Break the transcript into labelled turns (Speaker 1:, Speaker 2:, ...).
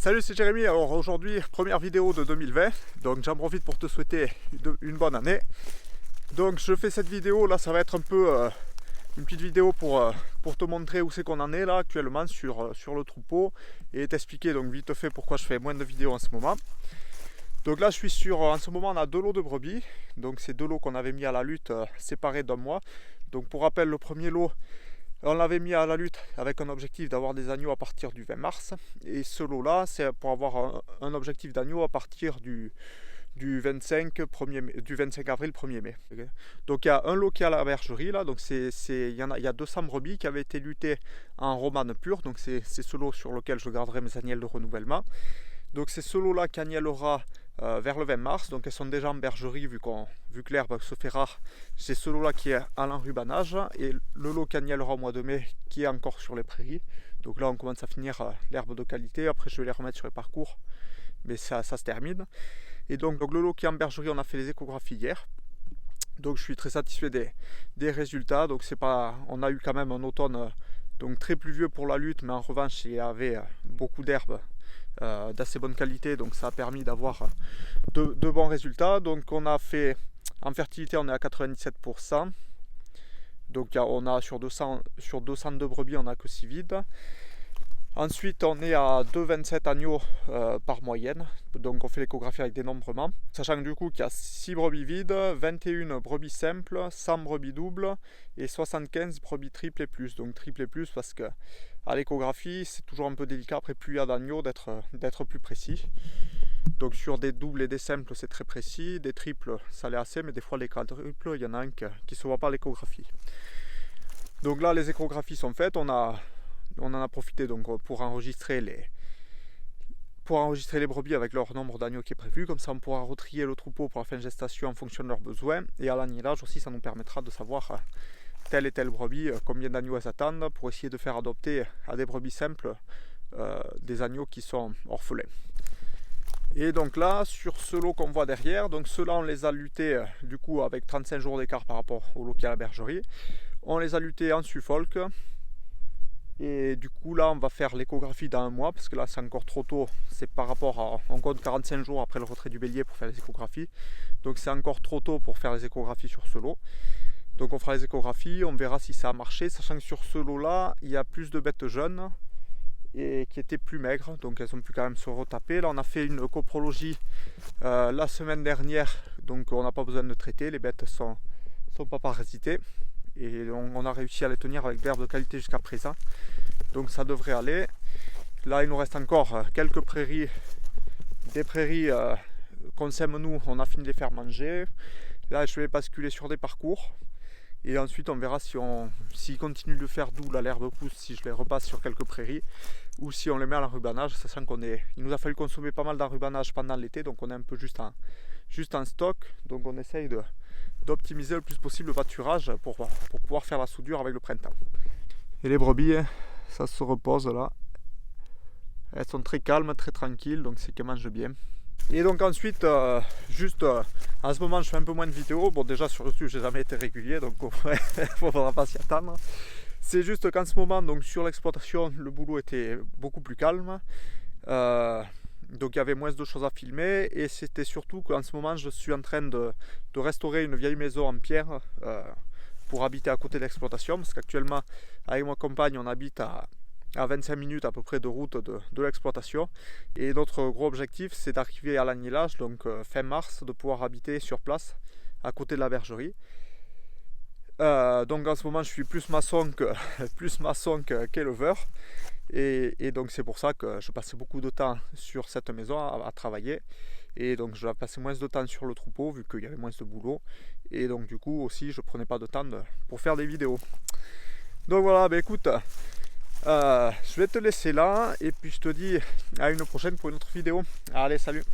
Speaker 1: Salut, c'est Jérémy. Alors aujourd'hui, première vidéo de 2020, donc j'en profite pour te souhaiter une bonne année. Donc je fais cette vidéo, là ça va être un peu une petite vidéo pour te montrer où c'est qu'on en est là actuellement sur le troupeau et t'expliquer donc vite fait pourquoi je fais moins de vidéos en ce moment. Donc là je suis en ce moment on a deux lots de brebis, donc c'est deux lots qu'on avait mis à la lutte séparés d'un mois. Donc pour rappel, le premier lot, on l'avait mis à la lutte avec un objectif d'avoir des agneaux à partir du 20 mars. Et ce lot-là, c'est pour avoir un objectif d'agneaux à partir du 25 avril 1er mai. Donc il y a un lot qui est à la bergerie là, donc il y a 200 brebis qui avaient été lutées en romane pure, donc c'est ce lot sur lequel je garderai mes agnelles de renouvellement. Donc c'est ce lot-là qui agnellera vers le 20 mars, donc elles sont déjà en bergerie vu que l'herbe se fait rare. C'est ce lot-là qui est à l'enrubanage et le lot qui agnellera au mois de mai qui est encore sur les prairies. Donc là on commence à finir l'herbe de qualité, après je vais les remettre sur les parcours, mais ça se termine. Et donc le lot qui est en bergerie, on a fait les échographies hier. Donc je suis très satisfait des résultats. Donc on a eu quand même un automne donc très pluvieux pour la lutte, mais en revanche il y avait beaucoup d'herbes d'assez bonne qualité, donc ça a permis d'avoir de bons résultats. Donc on a fait en fertilité, on est à 97%. Donc on a sur 202 brebis, on a que 6 vides. Ensuite, on est à 2,27 agneaux par moyenne. Donc on fait l'échographie avec dénombrement. Sachant que du coup qu'il y a 6 brebis vides, 21 brebis simples, 100 brebis doubles et 75 brebis triples et plus. Donc triple et plus parce que à l'échographie, c'est toujours un peu délicat après plus il y a d'agneaux d'être plus précis. Donc sur des doubles et des simples, c'est très précis. Des triples, ça l'est assez, mais des fois les quadruples, il y en a un qui ne se voit pas à l'échographie. Donc là, les échographies sont faites. On en a profité donc pour enregistrer les brebis avec leur nombre d'agneaux qui est prévu. Comme ça, on pourra retrier le troupeau pour la fin de gestation en fonction de leurs besoins. Et à l'agnellage aussi, ça nous permettra de savoir telle et telle brebis, combien d'agneaux elles attendent, pour essayer de faire adopter à des brebis simples des agneaux qui sont orphelins. Et donc là, sur ce lot qu'on voit derrière, donc ceux-là, on les a lutés du coup avec 35 jours d'écart par rapport au lot qui est à la bergerie. On les a lutés en Suffolk. Et du coup là on va faire l'échographie dans un mois parce que là c'est encore trop tôt, c'est par rapport à, on compte 45 jours après le retrait du bélier pour faire les échographies, donc c'est encore trop tôt pour faire les échographies sur ce lot. Donc on fera les échographies, on verra si ça a marché, sachant que sur ce lot là il y a plus de bêtes jeunes et qui étaient plus maigres, donc elles ont pu quand même se retaper. Là on a fait une coprologie la semaine dernière, donc on n'a pas besoin de traiter, les bêtes sont pas parasitées. Et on a réussi à les tenir avec de l'herbe de qualité jusqu'à présent. Donc ça devrait aller. Là il nous reste encore quelques prairies. Des prairies qu'on sème nous, on a fini de les faire manger. Là je vais basculer sur des parcours. Et ensuite on verra s'ils continuent de faire doux, là l'herbe pousse, si je les repasse sur quelques prairies. Ou si on les met à l'enrubanage, sachant il nous a fallu consommer pas mal d'enrubanage pendant l'été. Donc on est un peu juste en stock. Donc on essaye d'optimiser le plus possible le pâturage pour pouvoir faire la soudure avec le printemps. Et les brebis, ça se repose là. Elles sont très calmes, très tranquilles, donc c'est qu'elles mangent bien. Et donc ensuite, en ce moment je fais un peu moins de vidéos. Bon déjà sur YouTube j'ai jamais été régulier, donc il ne faudra pas s'y attendre. C'est juste qu'en ce moment, donc sur l'exploitation, le boulot était beaucoup plus calme. Donc il y avait moins de choses à filmer et c'était surtout qu'en ce moment je suis en train de restaurer une vieille maison en pierre pour habiter à côté de l'exploitation, parce qu'actuellement avec ma compagne on habite à 25 minutes à peu près de route de l'exploitation, et notre gros objectif c'est d'arriver à l'agnellage, donc fin mars, de pouvoir habiter sur place à côté de la bergerie. Donc en ce moment je suis plus maçon qu'éleveur. Et donc c'est pour ça que je passais beaucoup de temps sur cette maison à travailler, et donc je passais moins de temps sur le troupeau vu qu'il y avait moins de boulot, et donc du coup aussi je prenais pas de temps pour faire des vidéos. Donc voilà, écoute, je vais te laisser là et puis je te dis à une prochaine pour une autre vidéo. Allez, salut!